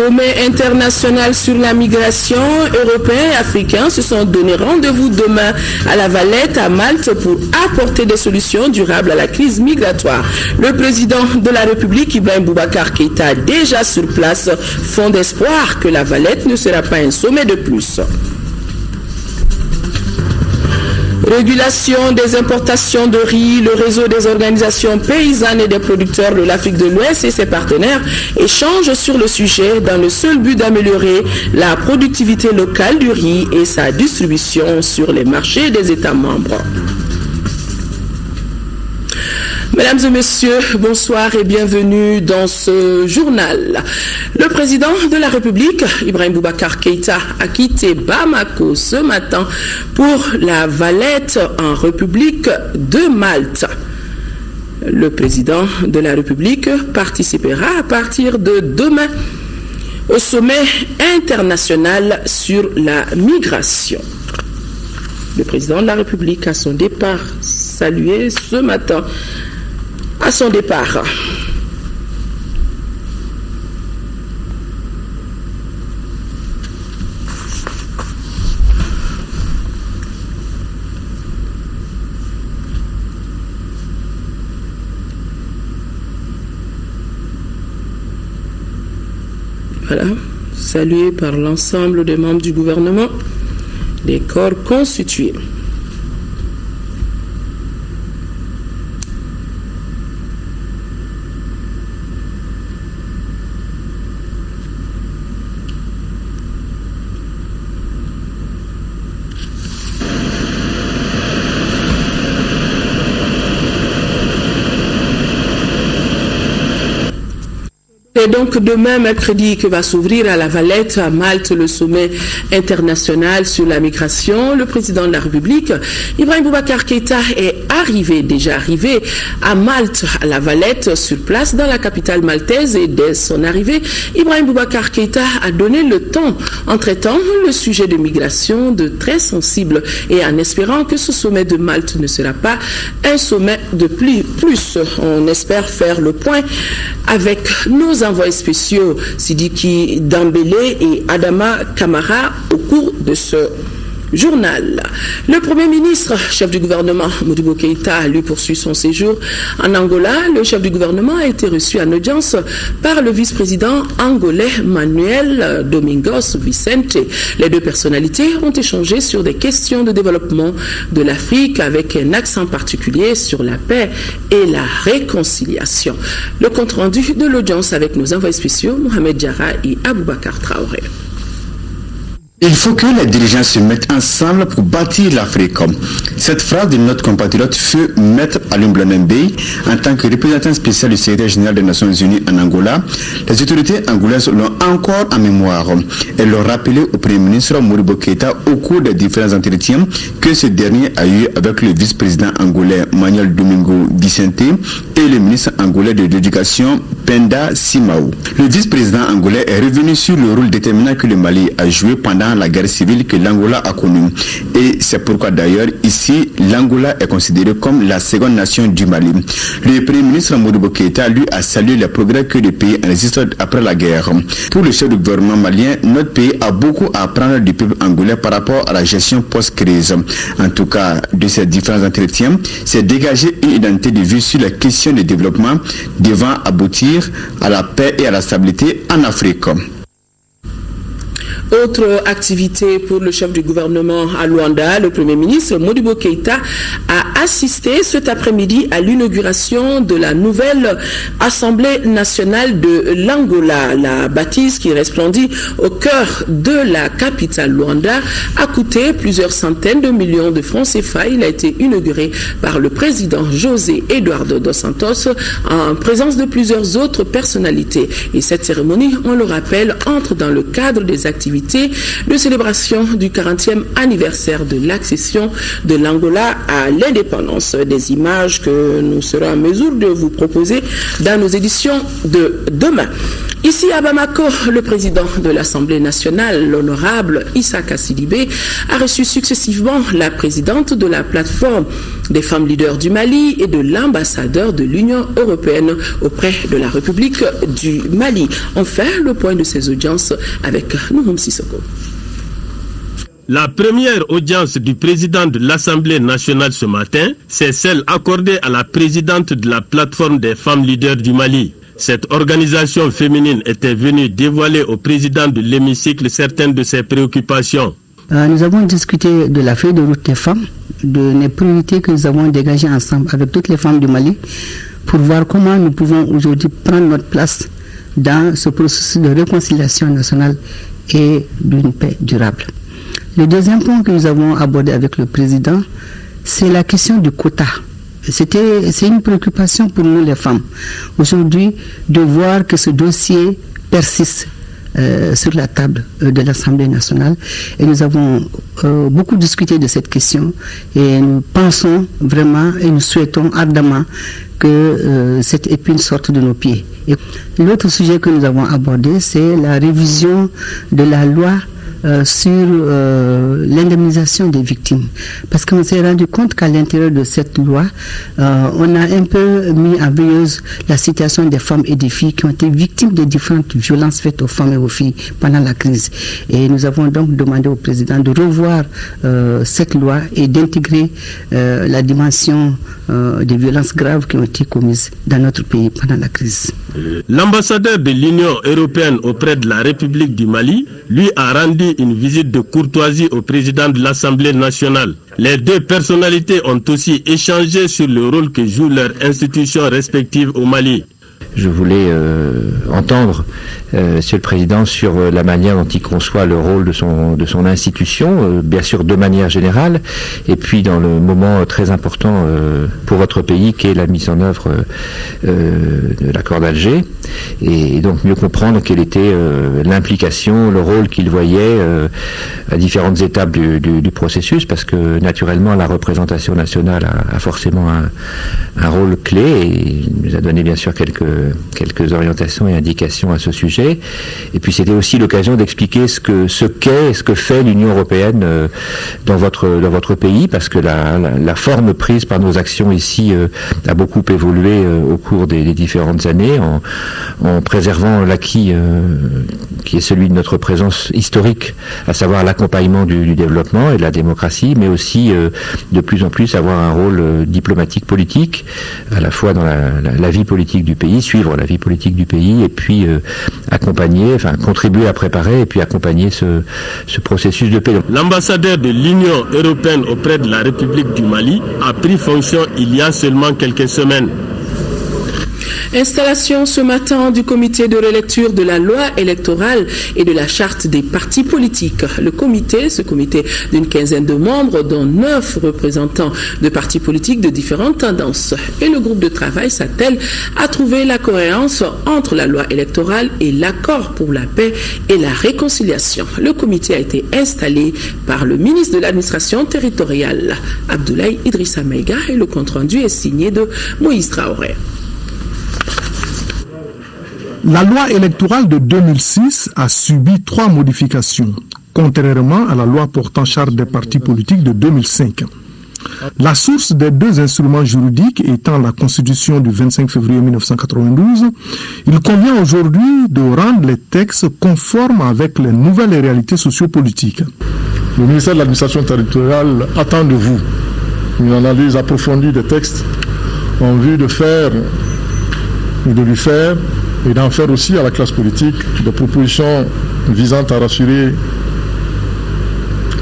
Sommet international sur la migration. Européens et africains se sont donné rendez-vous demain à La Valette, à Malte, pour apporter des solutions durables à la crise migratoire. Le président de la République, Ibrahim Boubacar Keïta, déjà sur place, font d'espoir que La Valette ne sera pas un sommet de plus. Régulation des importations de riz, le réseau des organisations paysannes et des producteurs de l'Afrique de l'Ouest et ses partenaires échangent sur le sujet dans le seul but d'améliorer la productivité locale du riz et sa distribution sur les marchés des États membres. Mesdames et messieurs, bonsoir et bienvenue dans ce journal. Le président de la République, Ibrahim Boubacar Keïta, a quitté Bamako ce matin pour La Valette en République de Malte. Le président de la République participera à partir de demain au sommet international sur la migration. Le président de la République, à son départ, salué ce matin à son départ. Voilà, salué par l'ensemble des membres du gouvernement, des corps constitués. C'est donc demain, mercredi, que va s'ouvrir à La Valette, à Malte, le sommet international sur la migration. Le président de la République, Ibrahim Boubacar Keïta, est déjà arrivé à Malte, à La Valette, sur place dans la capitale maltaise. Et dès son arrivée, Ibrahim Boubacar Keïta a donné le ton en traitant le sujet de migration de très sensible et en espérant que ce sommet de Malte ne sera pas un sommet de plus. On espère faire le point avec nos envoyés spéciaux Sidiki Dambélé et Adama Kamara au cours de ce journal. Le Premier ministre, chef du gouvernement, Modibo Keïta, lui poursuit son séjour en Angola. Le chef du gouvernement a été reçu en audience par le vice-président angolais Manuel Domingos Vicente. Les deux personnalités ont échangé sur des questions de développement de l'Afrique avec un accent particulier sur la paix et la réconciliation. Le compte-rendu de l'audience avec nos envoyés spéciaux, Mohamed Diarra et Aboubakar Traoré. Il faut que les dirigeants se mettent ensemble pour bâtir l'Afrique. Cette phrase de notre compatriote fut Maître Alioune Blondin Beye en tant que représentant spécial du secrétaire général des Nations Unies en Angola. Les autorités angolaises l'ont encore en mémoire. Elles l'ont rappelé au Premier ministre Modibo Keïta au cours des différents entretiens que ce dernier a eu avec le vice-président angolais Manuel Domingo Vicente et le ministre angolais de l'Éducation Penda Simao. Le vice-président angolais est revenu sur le rôle déterminant que le Mali a joué pendant la guerre civile que l'Angola a connue. Et c'est pourquoi d'ailleurs ici l'Angola est considérée comme la seconde nation du Mali. Le Premier ministre Modibo Keïta lui a salué les progrès que le pays enregistre après la guerre. Pour le chef du gouvernement malien, notre pays a beaucoup à apprendre du peuple angolais par rapport à la gestion post-crise. En tout cas, de ces différents entretiens, c'est dégager une identité de vue sur la question du développement devant aboutir à la paix et à la stabilité en Afrique. Autre activité pour le chef du gouvernement à Luanda, le Premier ministre Modibo Keïta a assisté cet après-midi à l'inauguration de la nouvelle Assemblée nationale de l'Angola. La bâtisse qui resplendit au cœur de la capitale Luanda a coûté plusieurs centaines de millions de francs CFA. Il a été inauguré par le président José Eduardo dos Santos en présence de plusieurs autres personnalités. Et cette cérémonie, on le rappelle, entre dans le cadre des activités festivités de célébration du 40e anniversaire de l'accession de l'Angola à l'indépendance. Des images que nous serons en mesure de vous proposer dans nos éditions de demain. Ici à Bamako, le président de l'Assemblée nationale, l'honorable Issaka Sidibé, a reçu successivement la présidente de la plateforme des femmes leaders du Mali et de l'ambassadeur de l'Union européenne auprès de la République du Mali. On fait le point de ces audiences avec Nouhoum Sissoko. La première audience du président de l'Assemblée nationale ce matin, c'est celle accordée à la présidente de la plateforme des femmes leaders du Mali. Cette organisation féminine était venue dévoiler au président de l'hémicycle certaines de ses préoccupations. Nous avons discuté de la feuille de route des femmes, des priorités que nous avons dégagées ensemble avec toutes les femmes du Mali pour voir comment nous pouvons aujourd'hui prendre notre place dans ce processus de réconciliation nationale et d'une paix durable. Le deuxième point que nous avons abordé avec le président, c'est la question du quota. C'est une préoccupation pour nous les femmes aujourd'hui de voir que ce dossier persiste sur la table de l'Assemblée nationale et nous avons beaucoup discuté de cette question et nous pensons vraiment et nous souhaitons ardemment que cette épine sorte de nos pieds. Et l'autre sujet que nous avons abordé, c'est la révision de la loi sur l'indemnisation des victimes. Parce qu'on s'est rendu compte qu'à l'intérieur de cette loi, on a un peu mis en veilleuse la situation des femmes et des filles qui ont été victimes de différentes violences faites aux femmes et aux filles pendant la crise. Et nous avons donc demandé au président de revoir cette loi et d'intégrer la dimension des violences graves qui ont été commises dans notre pays pendant la crise. L'ambassadeur de l'Union européenne auprès de la République du Mali, lui, a rendu une visite de courtoisie au président de l'Assemblée nationale. Les deux personnalités ont aussi échangé sur le rôle que jouent leurs institutions respectives au Mali. Je voulais entendre Monsieur le Président sur la manière dont il conçoit le rôle de son institution, bien sûr de manière générale, et puis dans le moment très important pour votre pays qui est la mise en œuvre de l'accord d'Alger, et donc mieux comprendre quelle était l'implication, le rôle qu'il voyait à différentes étapes du processus, parce que naturellement la représentation nationale a forcément un rôle clé, et il nous a donné bien sûr quelques orientations et indications à ce sujet. Et puis c'était aussi l'occasion d'expliquer ce que fait l'Union européenne dans votre pays, parce que la forme prise par nos actions ici a beaucoup évolué au cours des différentes années, en préservant l'acquis qui est celui de notre présence historique, à savoir l'accompagnement du développement et de la démocratie, mais aussi de plus en plus avoir un rôle diplomatique politique, à la fois dans la vie politique du pays, suivre la vie politique du pays, et puis contribuer à préparer et puis accompagner ce processus de paix. L'ambassadeur de l'Union européenne auprès de la République du Mali a pris fonction il y a seulement quelques semaines. Installation ce matin du comité de relecture de la loi électorale et de la charte des partis politiques. Ce comité d'une quinzaine de membres, dont 9 représentants de partis politiques de différentes tendances. Et le groupe de travail s'attelle à trouver la cohérence entre la loi électorale et l'accord pour la paix et la réconciliation. Le comité a été installé par le ministre de l'administration territoriale, Abdoulaye Idrissa Maïga, et le compte-rendu est signé de Moïse Traoré. La loi électorale de 2006 a subi 3 modifications, contrairement à la loi portant charte des partis politiques de 2005. La source des 2 instruments juridiques étant la Constitution du 25 février 1992, il convient aujourd'hui de rendre les textes conformes avec les nouvelles réalités sociopolitiques. Le ministère de l'administration territoriale attend de vous une analyse approfondie des textes en vue de faire ou de lui faire et d'en faire aussi à la classe politique des propositions visant à rassurer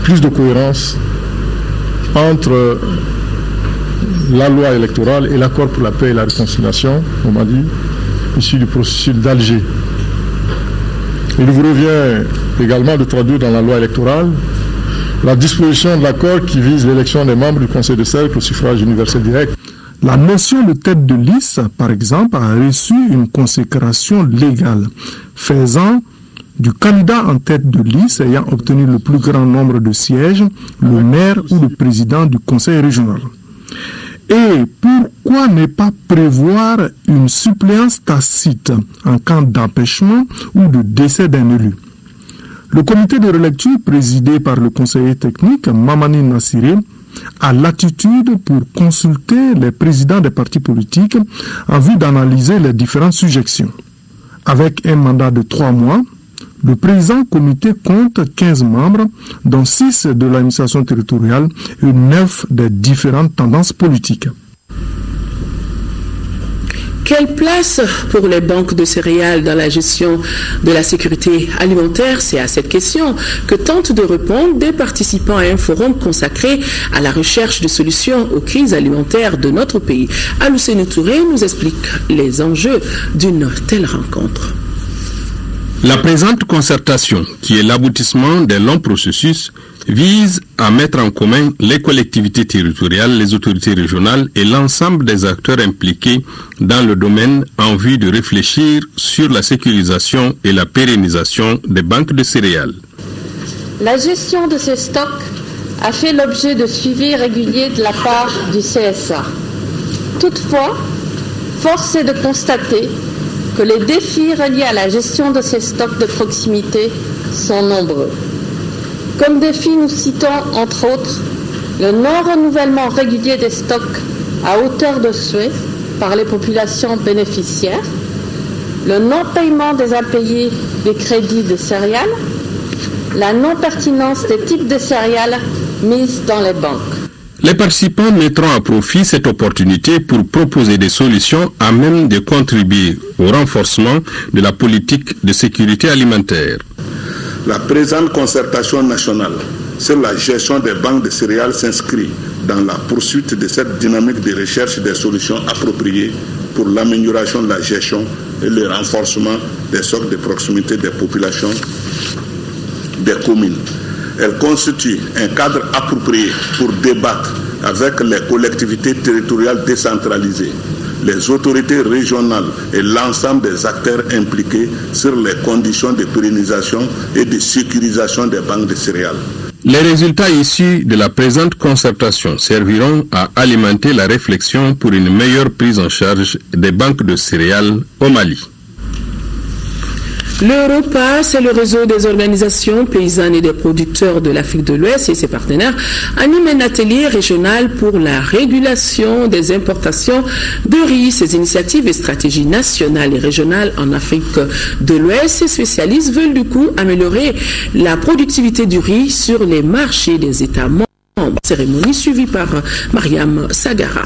plus de cohérence entre la loi électorale et l'accord pour la paix et la réconciliation, on m'a dit, issu du processus d'Alger. Il vous revient également de traduire dans la loi électorale la disposition de l'accord qui vise l'élection des membres du Conseil de cercle au suffrage universel direct. La notion de tête de liste, par exemple, a reçu une consécration légale, faisant du candidat en tête de liste ayant obtenu le plus grand nombre de sièges, le maire ou le président du conseil régional. Et pourquoi ne pas prévoir une suppléance tacite en cas d'empêchement ou de décès d'un élu? Le comité de relecture présidé par le conseiller technique Mamani Nassiré a l'attitude pour consulter les présidents des partis politiques en vue d'analyser les différentes suggestions. Avec un mandat de 3 mois, le présent comité compte 15 membres, dont 6 de l'administration territoriale et 9 des différentes tendances politiques. Quelle place pour les banques de céréales dans la gestion de la sécurité alimentaire? C'est à cette question que tentent de répondre des participants à un forum consacré à la recherche de solutions aux crises alimentaires de notre pays. Aloussene Touré nous explique les enjeux d'une telle rencontre. La présente concertation, qui est l'aboutissement d'un long processus, vise à mettre en commun les collectivités territoriales, les autorités régionales et l'ensemble des acteurs impliqués dans le domaine en vue de réfléchir sur la sécurisation et la pérennisation des banques de céréales. La gestion de ces stocks a fait l'objet de suivis réguliers de la part du CSA. Toutefois, force est de constater que les défis reliés à la gestion de ces stocks de proximité sont nombreux. Comme défi, nous citons entre autres le non-renouvellement régulier des stocks à hauteur de souhait par les populations bénéficiaires, le non-paiement des impayés des crédits de céréales, la non-pertinence des types de céréales mises dans les banques. Les participants mettront à profit cette opportunité pour proposer des solutions à même de contribuer au renforcement de la politique de sécurité alimentaire. La présente concertation nationale sur la gestion des banques de céréales s'inscrit dans la poursuite de cette dynamique de recherche des solutions appropriées pour l'amélioration de la gestion et le renforcement des stocks de proximité des populations des communes. Elle constitue un cadre approprié pour débattre avec les collectivités territoriales décentralisées, les autorités régionales et l'ensemble des acteurs impliqués sur les conditions de pérennisation et de sécurisation des banques de céréales. Les résultats issus de la présente concertation serviront à alimenter la réflexion pour une meilleure prise en charge des banques de céréales au Mali. L'Europa, c'est le réseau des organisations paysannes et des producteurs de l'Afrique de l'Ouest et ses partenaires, anime un atelier régional pour la régulation des importations de riz. Ces initiatives et stratégies nationales et régionales en Afrique de l'Ouest, ces spécialistes veulent du coup améliorer la productivité du riz sur les marchés des États membres. Cérémonie suivie par Mariam Sagara.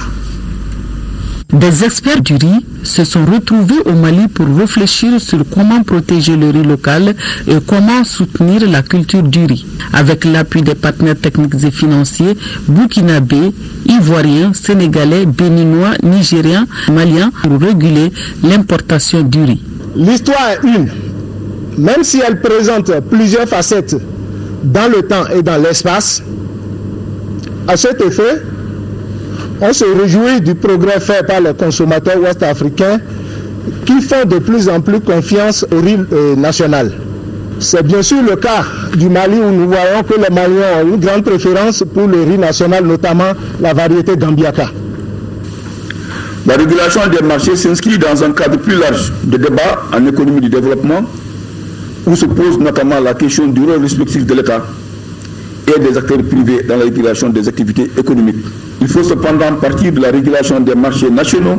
Des experts du riz se sont retrouvés au Mali pour réfléchir sur comment protéger le riz local et comment soutenir la culture du riz. Avec l'appui des partenaires techniques et financiers burkinabés, ivoiriens, sénégalais, béninois, nigériens, maliens pour réguler l'importation du riz. L'histoire est une, même si elle présente plusieurs facettes dans le temps et dans l'espace. À cet effet, on se réjouit du progrès fait par les consommateurs ouest-africains qui font de plus en plus confiance au riz national. C'est bien sûr le cas du Mali où nous voyons que les Maliens ont une grande préférence pour le riz national, notamment la variété Gambiaka. La régulation des marchés s'inscrit dans un cadre plus large de débat en économie du développement où se pose notamment la question du rôle respectif de l'État et des acteurs privés dans la régulation des activités économiques. Il faut cependant partir de la régulation des marchés nationaux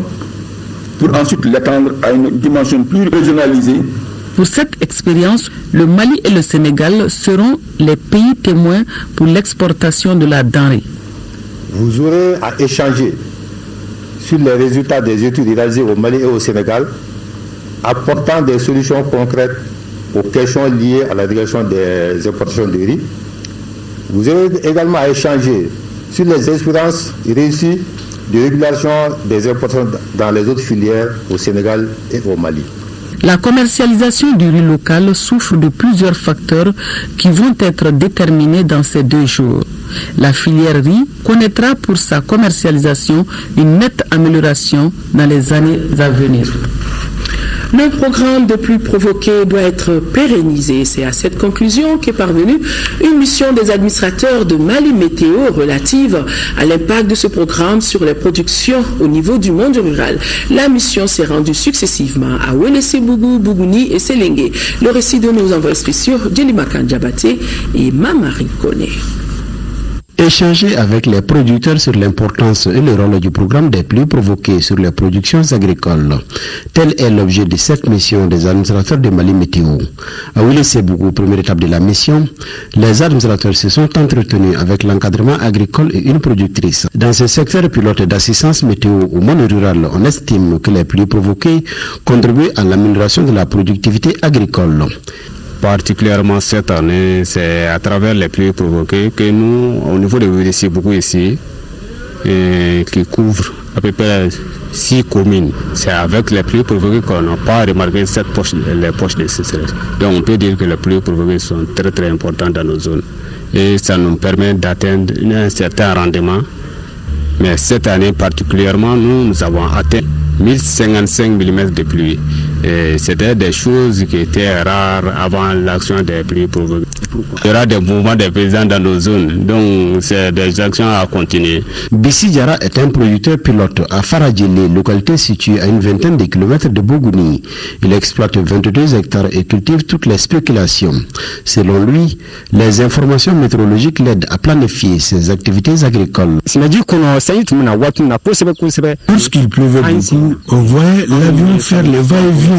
pour ensuite l'étendre à une dimension plus régionalisée. Pour cette expérience, le Mali et le Sénégal seront les pays témoins pour l'exportation de la denrée. Vous aurez à échanger sur les résultats des études réalisées au Mali et au Sénégal, apportant des solutions concrètes aux questions liées à la régulation des importations de riz. Vous aurez également à échanger sur les expériences réussies de régulation des importations dans les autres filières au Sénégal et au Mali. La commercialisation du riz local souffre de plusieurs facteurs qui vont être déterminés dans ces 2 jours. La filière riz connaîtra pour sa commercialisation une nette amélioration dans les années à venir. Le programme de pluie provoquée doit être pérennisé. C'est à cette conclusion qu'est parvenue une mission des administrateurs de Mali Météo relative à l'impact de ce programme sur les productions au niveau du monde rural. La mission s'est rendue successivement à Ouelessebougou, Bougouni et Séléngué. Le récit de nos envoyés spéciaux, Djelimakan Diabaté et Mamari Kone. Échanger avec les producteurs sur l'importance et le rôle du programme des pluies provoquées sur les productions agricoles. Tel est l'objet de cette mission des administrateurs de Mali Météo. À Ouelessebougou, première étape de la mission, les administrateurs se sont entretenus avec l'encadrement agricole et une productrice. Dans ce secteur pilote d'assistance météo au monde rural, on estime que les pluies provoquées contribuent à l'amélioration de la productivité agricole. Particulièrement cette année, c'est à travers les pluies provoquées que nous, au niveau de Ouelessebougou ici, qui couvre à peu près 6 communes, c'est avec les pluies provoquées qu'on n'a pas remarqué les poches de sécheresse. Donc on peut dire que les pluies provoquées sont très très importantes dans nos zones. Et ça nous permet d'atteindre un certain rendement. Mais cette année particulièrement, nous avons atteint 1055 mm de pluie. Et c'était des choses qui étaient rares avant l'action des pluies provoquées. Il y aura des mouvements des paysans dans nos zones, donc c'est des actions à continuer. Bissi Diarra est un producteur pilote à Faradjili, localité située à une vingtaine de kilomètres de Bougouni. Il exploite 22 hectares et cultive toutes les spéculations. Selon lui, les informations météorologiques l'aident à planifier ses activités agricoles. Lorsqu'il pleuvait beaucoup, on voyait l'avion faire les va-et-vient.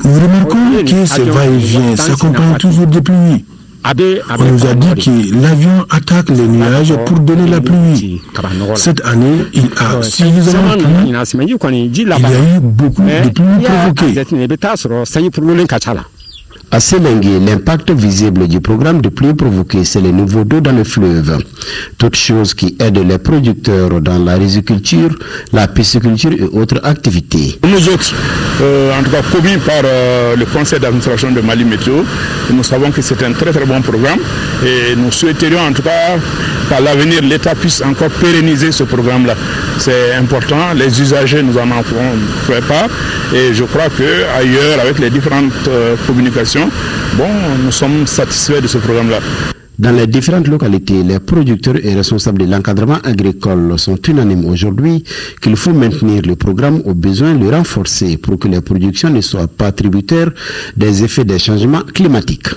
Nous remarquons que ces va-et-vient s'accompagnent toujours de pluie. On nous a dit que l'avion attaque les nuages pour donner la pluie. Cette année, il a suffisamment plu. Il y a eu beaucoup de pluie provoquée. À Séléngué, l'impact visible du programme de pluie provoquée, c'est le niveau d'eau dans le fleuve. Toute chose qui aide les producteurs dans la riziculture, la pisciculture et autres activités. Nous autres, en tout cas commis par le conseil d'administration de Mali Météo, nous savons que c'est un très très bon programme et nous souhaiterions en tout cas qu'à l'avenir l'État puisse encore pérenniser ce programme-là. C'est important, les usagers nous en feront fait part et je crois qu'ailleurs, avec les différentes communications, nous sommes satisfaits de ce programme-là. Dans les différentes localités, les producteurs et responsables de l'encadrement agricole sont unanimes aujourd'hui qu'il faut maintenir le programme au besoin de le renforcer pour que les productions ne soient pas tributaires des effets des changements climatiques.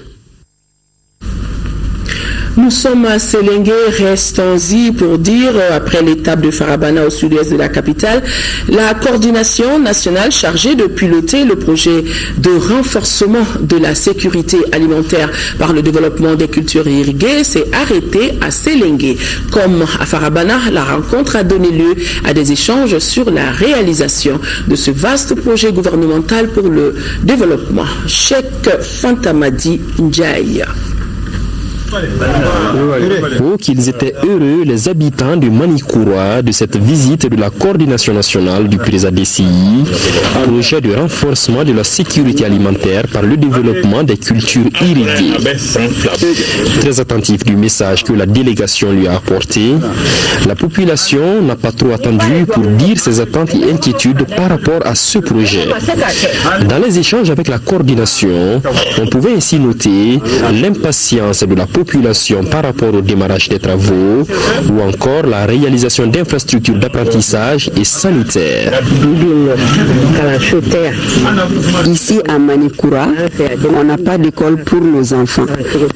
Nous sommes à Séléngué, restons-y pour dire, après l'étape de Farabana au sud-est de la capitale, la coordination nationale chargée de piloter le projet de renforcement de la sécurité alimentaire par le développement des cultures irriguées s'est arrêtée à Séléngué. Comme à Farabana, la rencontre a donné lieu à des échanges sur la réalisation de ce vaste projet gouvernemental pour le développement. Cheikh Fantamadi Ndiaye. Qu'ils étaient heureux, les habitants de Manikoura, de cette visite de la coordination nationale du président DCI, projet de renforcement de la sécurité alimentaire par le développement des cultures irriguées. Très attentif du message que la délégation lui a apporté, la population n'a pas trop attendu pour dire ses attentes et inquiétudes par rapport à ce projet. Dans les échanges avec la coordination, on pouvait ainsi noter l'impatience de la population par rapport au démarrage des travaux ou encore la réalisation d'infrastructures d'apprentissage et sanitaires. Ici à Manikoura, on n'a pas d'école pour nos enfants.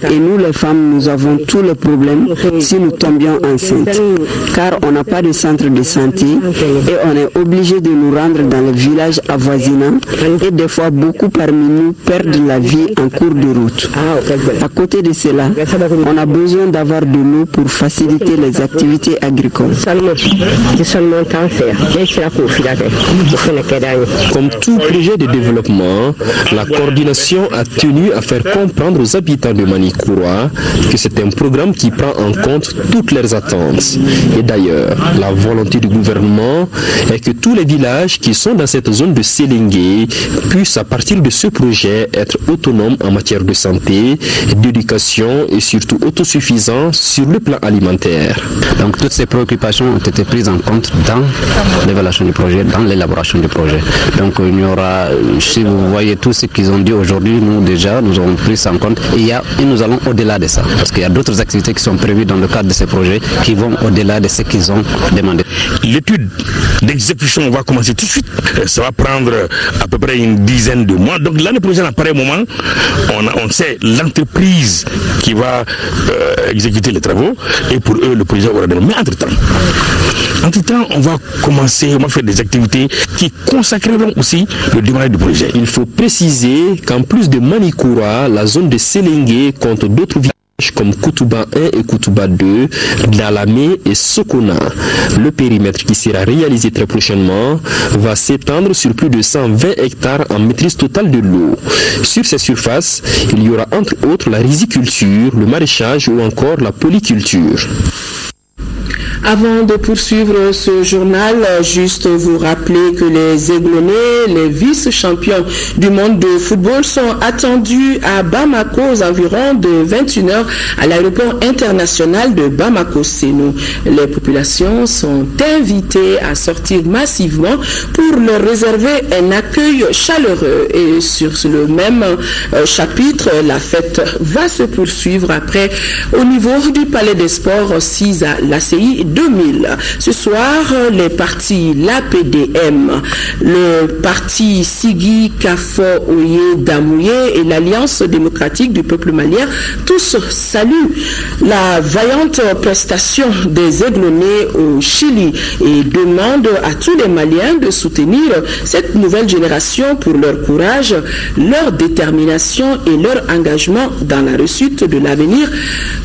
Et nous les femmes, nous avons tous les problèmes si nous tombions enceintes. Car on n'a pas de centre de santé et on est obligé de nous rendre dans les villages avoisinants et des fois beaucoup parmi nous perdent la vie en cours de route. À côté de cela, on a besoin d'avoir de l'eau pour faciliter les activités agricoles. Comme tout projet de développement, la coordination a tenu à faire comprendre aux habitants de Manikoura que c'est un programme qui prend en compte toutes leurs attentes. Et d'ailleurs, la volonté du gouvernement est que tous les villages qui sont dans cette zone de Séléngué puissent à partir de ce projet être autonomes en matière de santé, d'éducation et surtout autosuffisants sur le plan alimentaire. Donc toutes ces préoccupations ont été prises en compte dans l'évaluation du projet, dans l'élaboration du projet. Donc il y aura, si vous voyez tout ce qu'ils ont dit aujourd'hui, nous déjà, nous avons pris ça en compte et nous allons au-delà de ça. Parce qu'il y a d'autres activités qui sont prévues dans le cadre de ces projets qui vont au-delà de ce qu'ils ont demandé. L'étude d'exécution va commencer tout de suite. Ça va prendre à peu près une dizaine de mois. Donc l'année prochaine, à pareil moment, on sait l'entreprise qui va exécuter les travaux et pour eux, le projet aura démarré. Mais entre-temps, on va faire des activités qui consacreront aussi le démarrage du projet. Il faut préciser qu'en plus de Manikura, la zone de Selengue compte d'autres villages comme Koutouba 1 et Koutouba 2, Dalamé et Sokona. Le périmètre qui sera réalisé très prochainement va s'étendre sur plus de 120 hectares en maîtrise totale de l'eau. Sur ces surfaces, il y aura entre autres la riziculture, le maraîchage ou encore la polyculture. Avant de poursuivre ce journal, juste vous rappeler que les Aiglonnais, les vice-champions du monde de football, sont attendus à Bamako aux environs de 21h à l'aéroport international de Bamako-Sénou. Les populations sont invitées à sortir massivement pour leur réserver un accueil chaleureux. Et sur le même chapitre, la fête va se poursuivre après au niveau du Palais des Sports 6 à l'ACI 2000. Ce soir, les partis l'APDM, le parti Sigui Kafo Oye Damouye et l'Alliance démocratique du peuple malien, tous saluent la vaillante prestation des Aiglonnais au Chili et demandent à tous les Maliens de soutenir cette nouvelle génération pour leur courage, leur détermination et leur engagement dans la réussite de l'avenir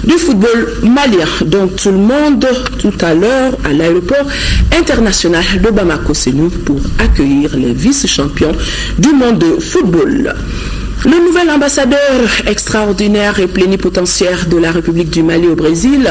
du football malien. Donc tout le monde, tout à l'heure, à l'aéroport international de Bamako-Sénou pour accueillir les vice-champions du monde de football. Le nouvel ambassadeur extraordinaire et plénipotentiaire de la République du Mali au Brésil,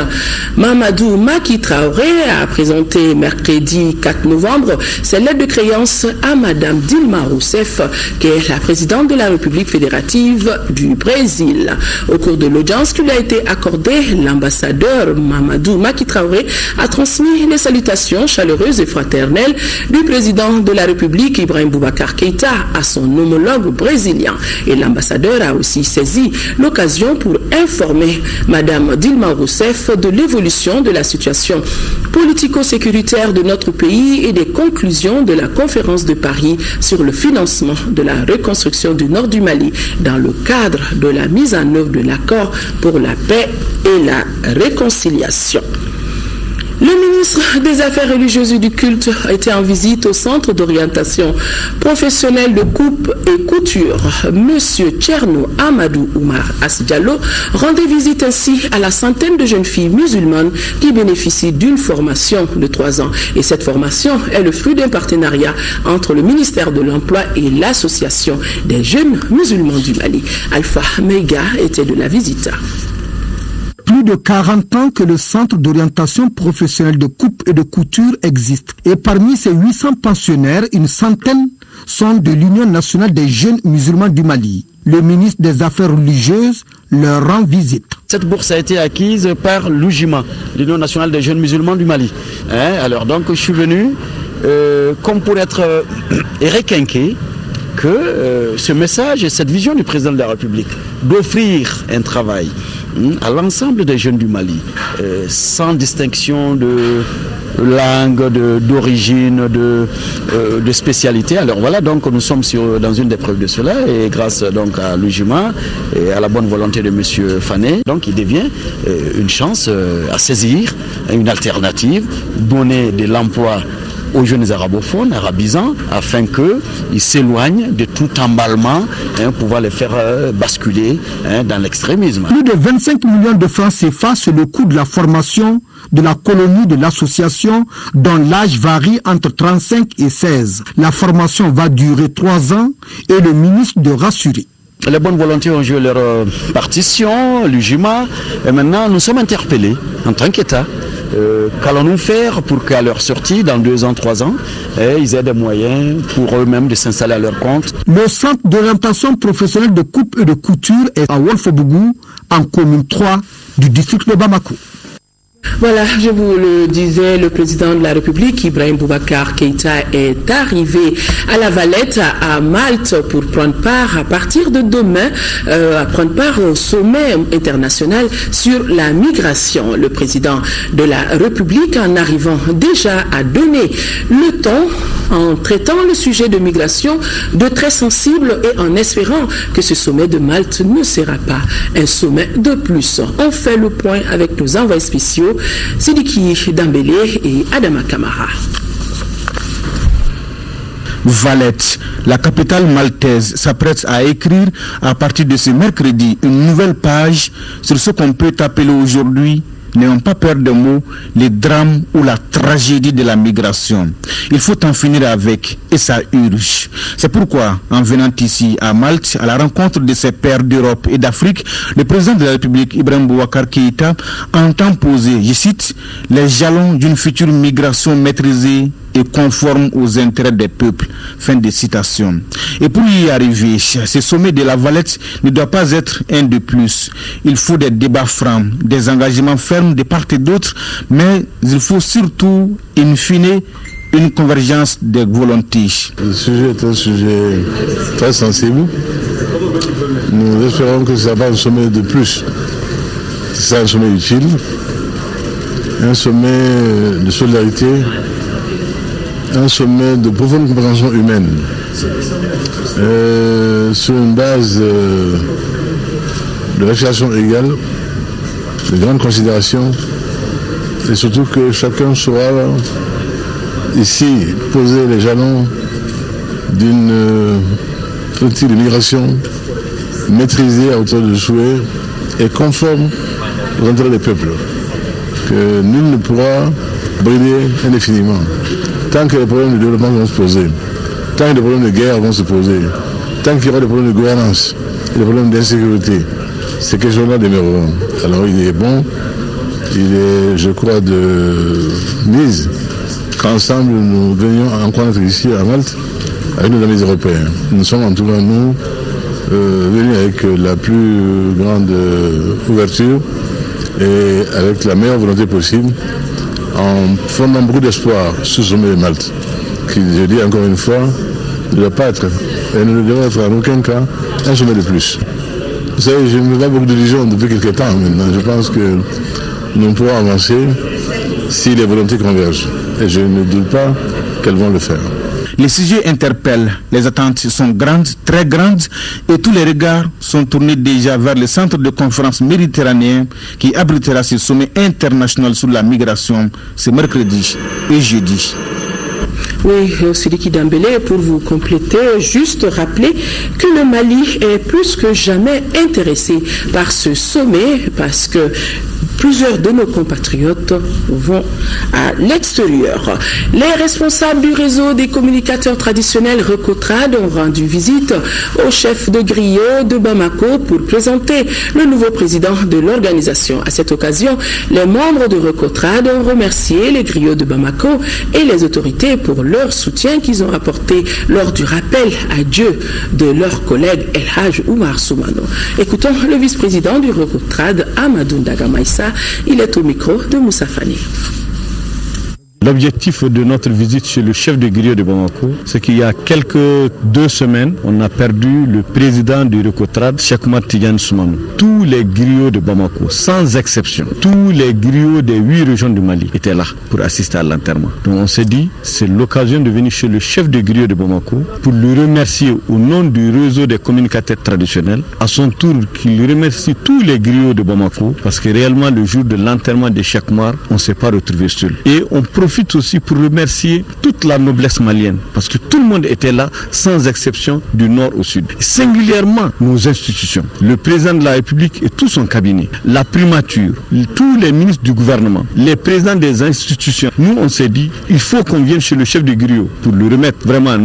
Mamadou Maki Traoré, a présenté mercredi 4 novembre ses lettres de créance à Madame Dilma Rousseff, qui est la présidente de la République fédérative du Brésil. Au cours de l'audience qui lui a été accordée, l'ambassadeur Mamadou Maki Traoré a transmis les salutations chaleureuses et fraternelles du président de la République, Ibrahim Boubacar Keïta, à son homologue brésilien. Et l'ambassadeur a aussi saisi l'occasion pour informer Madame Dilma Rousseff de l'évolution de la situation politico-sécuritaire de notre pays et des conclusions de la conférence de Paris sur le financement de la reconstruction du nord du Mali dans le cadre de la mise en œuvre de l'accord pour la paix et la réconciliation. Le ministre des Affaires religieuses et du culte a été en visite au centre d'orientation professionnelle de coupe et couture. Monsieur Tcherno Amadou Oumar Asdiallo rendait visite ainsi à la centaine de jeunes filles musulmanes qui bénéficient d'une formation de 3 ans. Et cette formation est le fruit d'un partenariat entre le ministère de l'Emploi et l'Association des jeunes musulmans du Mali. Alpha Meiga était de la visite. Plus de 40 ans que le centre d'orientation professionnelle de coupe et de couture existe. Et parmi ces 800 pensionnaires, une centaine sont de l'Union nationale des jeunes musulmans du Mali. Le ministre des Affaires religieuses leur rend visite. Cette bourse a été acquise par l'UJIMA, l'Union nationale des jeunes musulmans du Mali. Alors donc je suis venu comme pour être requinqué que ce message et cette vision du président de la République d'offrir un travail à l'ensemble des jeunes du Mali, sans distinction de langue, d'origine, de spécialité. Alors voilà, donc nous sommes dans une des preuves de cela, et grâce donc à l'UJIMA et à la bonne volonté de M. Fané, donc il devient une chance à saisir, une alternative, donner de l'emploi aux jeunes arabophones, arabisants, afin qu'ils s'éloignent de tout emballement, pouvoir les faire basculer dans l'extrémisme. Plus de 25 millions de francs CFA, c'est le coût de la formation de la colonie de l'association dont l'âge varie entre 35 et 16. La formation va durer 3 ans et le ministre de rassurer. Les bonnes volontés ont joué leur partition, l'UJIMA, et maintenant nous sommes interpellés en tant qu'État. Qu'allons-nous faire pour qu'à leur sortie, dans 2 ans, 3 ans, ils aient des moyens pour eux-mêmes de s'installer à leur compte. Le centre d'orientation professionnelle de coupe et de couture est à Wolfebougou, en commune 3 du district de Bamako. Voilà, je vous le disais, le président de la République, Ibrahim Boubacar Keïta, est arrivé à La Valette, à Malte, pour prendre part, à partir de demain, au sommet international sur la migration. Le président de la République, en arrivant déjà à donner le ton, en traitant le sujet de migration de très sensible et en espérant que ce sommet de Malte ne sera pas un sommet de plus. On fait le point avec nos envoyés spéciaux, Sidiki Dambélé et Adama Kamara. Valette, la capitale maltaise, s'apprête à écrire à partir de ce mercredi une nouvelle page sur ce qu'on peut appeler aujourd'hui, n'ayons pas peur de mots, les drames ou la tragédie de la migration. Il faut en finir avec et ça urge. C'est pourquoi, en venant ici à Malte, à la rencontre de ses pairs d'Europe et d'Afrique, le président de la République, Ibrahim Boubacar Keïta, entend poser, je cite, les jalons d'une future migration maîtrisée et conforme aux intérêts des peuples. Fin de citation. Et pour y arriver, ce sommet de La Valette ne doit pas être un de plus. Il faut des débats francs, des engagements fermes de part et d'autre, mais il faut surtout, in fine, une convergence des volontés. Le sujet est un sujet très sensible. Nous espérons que ce n'est pas un sommet de plus. C'est un sommet utile, un sommet de solidarité, un sommet de profonde compréhension humaine, sur une base de réflexion égale, de grande considération, et surtout que chacun saura ici poser les jalons d'une politique de migration maîtrisée à hauteur de souhait et conforme aux intérêts des peuples, que nul ne pourra brider indéfiniment. Tant que les problèmes de développement vont se poser, tant que les problèmes de guerre vont se poser, tant qu'il y aura des problèmes de gouvernance et des problèmes d'insécurité, ces questions-là demeureront. Alors il est bon, il est, je crois, de mise qu'ensemble nous venions encore être ici à Malte avec nos amis européens. Nous sommes en tout cas, nous, venus avec la plus grande ouverture et avec la meilleure volonté possible, en fondant beaucoup d'espoir sur ce sommet de Malte, qui, je dis encore une fois, ne doit pas être, et ne devrait être en aucun cas, un sommet de plus. Vous savez, je me fais beaucoup d'illusions depuis quelques temps maintenant. Je pense que nous pourrons avancer si les volontés convergent. Et je ne doute pas qu'elles vont le faire. Les sujets interpellent, les attentes sont grandes, très grandes, et tous les regards sont tournés déjà vers le centre de conférence méditerranéen qui abritera ce sommet international sur la migration ce mercredi et jeudi. Oui, Sidiki Dambélé, pour vous compléter, juste rappeler que le Mali est plus que jamais intéressé par ce sommet parce que plusieurs de nos compatriotes vont à l'extérieur. Les responsables du réseau des communicateurs traditionnels Recotrade ont rendu visite au chef de griot de Bamako pour présenter le nouveau président de l'organisation. À cette occasion, les membres de Recotrade ont remercié les griots de Bamako et les autorités pour leur soutien qu'ils ont apporté lors du rappel à Dieu de leur collègue El Haj Oumar Soumano. Écoutons le vice-président du Recotrade, Amadou Ndagamaïssa. Il est au micro de Moussa Fani. L'objectif de notre visite chez le chef de griot de Bamako, c'est qu'il y a quelques 2 semaines, on a perdu le président du Recotrade, Cheikh Oumar Tidiane Soumano. Tous les griots de Bamako, sans exception, tous les griots des 8 régions du Mali étaient là pour assister à l'enterrement. Donc on s'est dit, c'est l'occasion de venir chez le chef de griot de Bamako pour le remercier au nom du réseau des communicateurs traditionnels. À son tour, qu'il remercie tous les griots de Bamako, parce que réellement le jour de l'enterrement de Cheikh Oumar, on ne s'est pas retrouvé seul. Et on profite aussi pour remercier toute la noblesse malienne, parce que tout le monde était là, sans exception, du nord au sud. Singulièrement, nos institutions, le président de la République et tout son cabinet, la primature, tous les ministres du gouvernement, les présidents des institutions. Nous, on s'est dit, il faut qu'on vienne chez le chef de griot pour lui remettre vraiment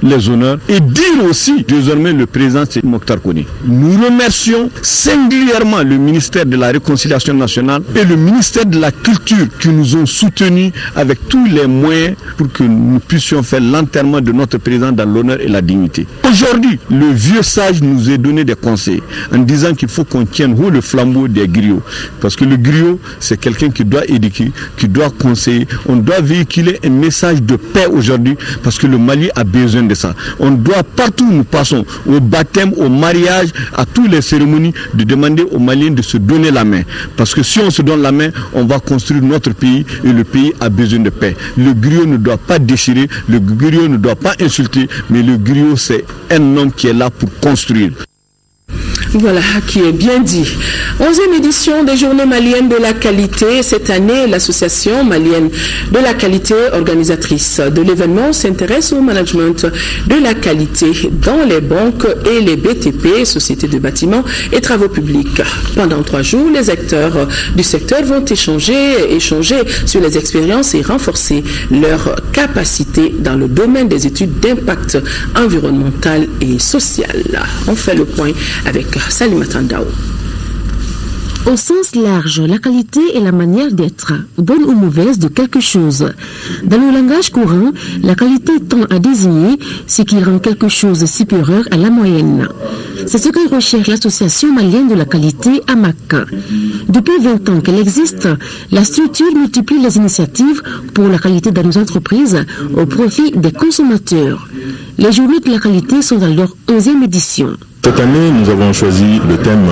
les honneurs et dire aussi, désormais, le président, c'est Mokhtar Kone. Nous remercions singulièrement le ministère de la Réconciliation nationale et le ministère de la Culture qui nous ont soutenus avec avec tous les moyens pour que nous puissions faire l'enterrement de notre président dans l'honneur et la dignité. Aujourd'hui, le vieux sage nous a donné des conseils en disant qu'il faut qu'on tienne haut le flambeau des griots. Parce que le griot, c'est quelqu'un qui doit éduquer, qui doit conseiller. On doit véhiculer un message de paix aujourd'hui parce que le Mali a besoin de ça. On doit, partout où nous passons, au baptême, au mariage, à toutes les cérémonies, de demander aux Maliens de se donner la main. Parce que si on se donne la main, on va construire notre pays et le pays a besoin de paix. Le griot ne doit pas déchirer, le griot ne doit pas insulter, mais le griot, c'est un homme qui est là pour construire. Voilà, qui est bien dit. 11e édition des Journées maliennes de la qualité. Cette année, l'association malienne de la qualité, organisatrice de l'événement, s'intéresse au management de la qualité dans les banques et les BTP, sociétés de bâtiments et travaux publics. Pendant 3 jours, les acteurs du secteur vont échanger sur les expériences et renforcer leurs capacités dans le domaine des études d'impact environnemental et social. On fait le point avec Salima Tandao. Au sens large, la qualité est la manière d'être, bonne ou mauvaise, de quelque chose. Dans le langage courant, la qualité tend à désigner ce qui rend quelque chose supérieur à la moyenne. C'est ce que recherche l'association malienne de la qualité, AMAC. Depuis 20 ans qu'elle existe, la structure multiplie les initiatives pour la qualité dans nos entreprises au profit des consommateurs. Les journées de la qualité sont dans leur 11e édition. Cette année, nous avons choisi le thème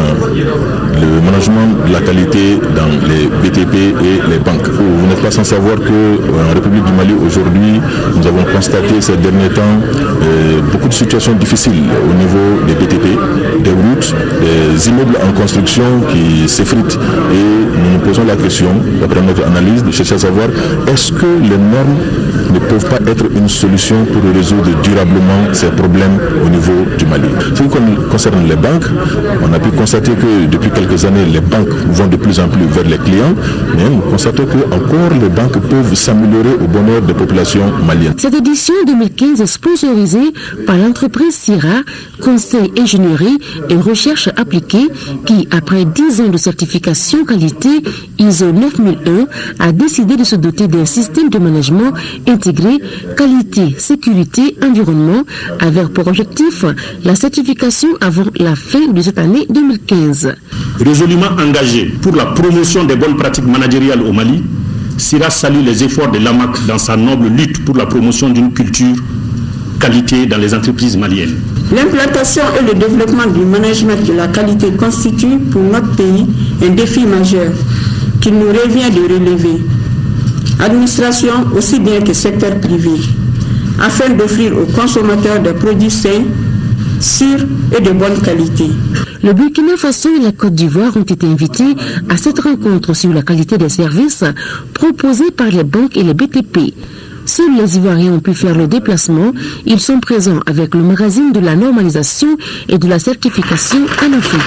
le management de la qualité dans les BTP et les banques. Vous n'êtes pas sans savoir qu'en République du Mali aujourd'hui, nous avons constaté ces derniers temps beaucoup de situations difficiles au niveau des BTP, des routes, des immeubles en construction qui s'effritent. Et nous nous posons la question, d'après notre analyse, de chercher à savoir est-ce que les normes ne peuvent pas être une solution pour résoudre durablement ces problèmes au niveau du Mali. Ce qui concerne les banques, on a pu constater que depuis quelques années, les banques vont de plus en plus vers les clients, mais nous constatons que encore les banques peuvent s'améliorer au bonheur des populations maliennes. Cette édition 2015 est sponsorisée par l'entreprise CIRA, Conseil Ingénierie et Recherche Appliquée, qui, après 10 ans de certification qualité ISO 9001, a décidé de se doter d'un système de management intégré qualité, sécurité, environnement, avec pour objectif la certification avant la fin de cette année 2015. Résolument engagé pour la promotion des bonnes pratiques managériales au Mali, CIRA salue les efforts de l'AMAC dans sa noble lutte pour la promotion d'une culture qualité dans les entreprises maliennes. L'implantation et le développement du management de la qualité constituent pour notre pays un défi majeur qu'il nous revient de relever, administration aussi bien que secteur privé, afin d'offrir aux consommateurs des produits sains, sûrs et de bonne qualité. Le Burkina Faso et la Côte d'Ivoire ont été invités à cette rencontre sur la qualité des services proposés par les banques et les BTP. Seuls les Ivoiriens ont pu faire le déplacement. Ils sont présents avec le magazine de la normalisation et de la certification en Afrique.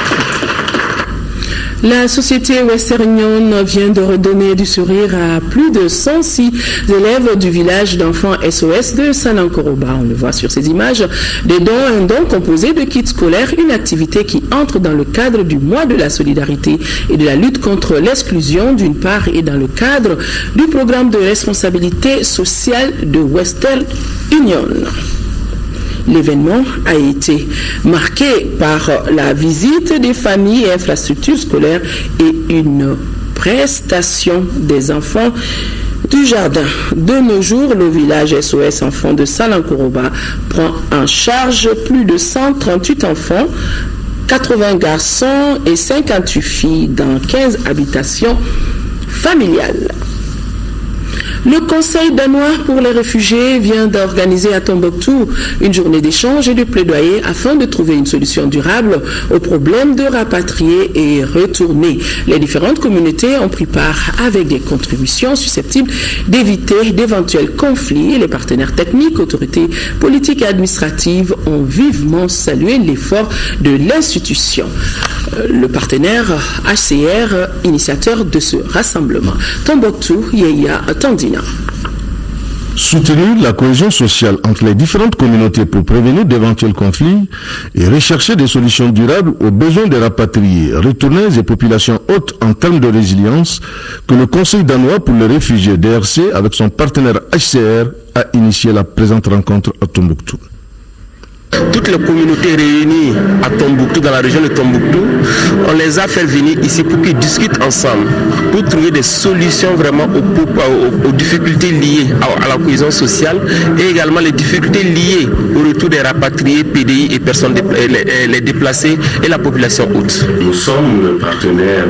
La société Western Union vient de redonner du sourire à plus de 106 élèves du village d'enfants SOS de Sanankoroba. On le voit sur ces images. Un don composé de kits scolaires, une activité qui entre dans le cadre du mois de la solidarité et de la lutte contre l'exclusion d'une part et dans le cadre du programme de responsabilité sociale de Western Union. L'événement a été marqué par la visite des familles et infrastructures scolaires et une prestation des enfants du jardin. De nos jours, le village SOS Enfants de Sanankoroba prend en charge plus de 138 enfants, 80 garçons et 58 filles dans 15 habitations familiales. Le Conseil danois pour les réfugiés vient d'organiser à Tombouctou une journée d'échange et de plaidoyer afin de trouver une solution durable au problème de rapatrier et retourner. Les différentes communautés ont pris part avec des contributions susceptibles d'éviter d'éventuels conflits. Les partenaires techniques, autorités politiques et administratives ont vivement salué l'effort de l'institution. Le partenaire HCR, initiateur de ce rassemblement. Tombouctou, Yeya Tandina. Soutenir la cohésion sociale entre les différentes communautés pour prévenir d'éventuels conflits et rechercher des solutions durables aux besoins des rapatriés, retournés et populations hautes en termes de résilience que le Conseil danois pour les réfugiés DRC avec son partenaire HCR a initié la présente rencontre à Tombouctou. Toutes les communautés réunies à Tombouctou, dans la région de Tombouctou, on les a fait venir ici pour qu'ils discutent ensemble, pour trouver des solutions vraiment aux difficultés liées à la cohésion sociale et également les difficultés liées au retour des rapatriés, PDI et personnes les déplacés et la population haute. Nous sommes le partenaire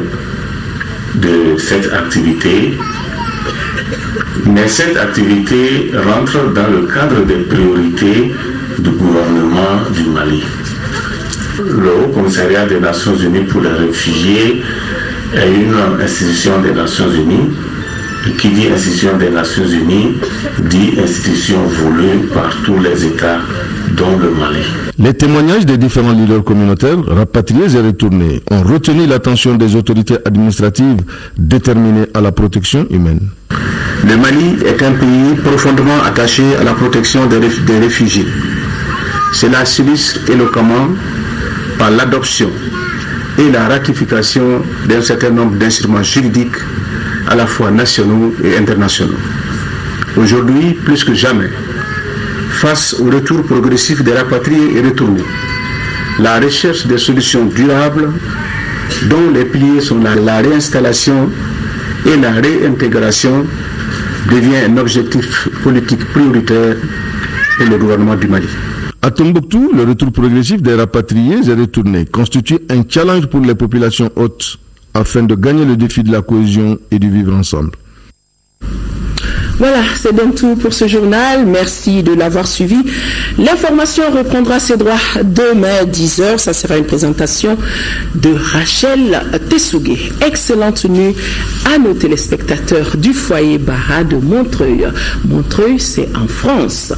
de cette activité, mais cette activité rentre dans le cadre des priorités du gouvernement du Mali. Le Haut Commissariat des Nations Unies pour les réfugiés est une institution des Nations Unies. Et qui dit institution des Nations Unies dit institution voulue par tous les États, dont le Mali. Les témoignages des différents leaders communautaires, rapatriés et retournés, ont retenu l'attention des autorités administratives déterminées à la protection humaine. Le Mali est un pays profondément attaché à la protection des réfugiés. Cela s'illustre éloquemment par l'adoption et la ratification d'un certain nombre d'instruments juridiques à la fois nationaux et internationaux. Aujourd'hui, plus que jamais, face au retour progressif des rapatriés et retournés, la recherche des solutions durables dont les piliers sont la réinstallation et la réintégration devient un objectif politique prioritaire pour le gouvernement du Mali. À Tombouctou, le retour progressif des rapatriés et retournés constitue un challenge pour les populations hautes afin de gagner le défi de la cohésion et du vivre ensemble. Voilà, c'est donc tout pour ce journal. Merci de l'avoir suivi. L'information reprendra ses droits demain 10h. Ça sera une présentation de Rachel Tessougué. Excellente nuit à nos téléspectateurs du foyer Bara de Montreuil. Montreuil, c'est en France.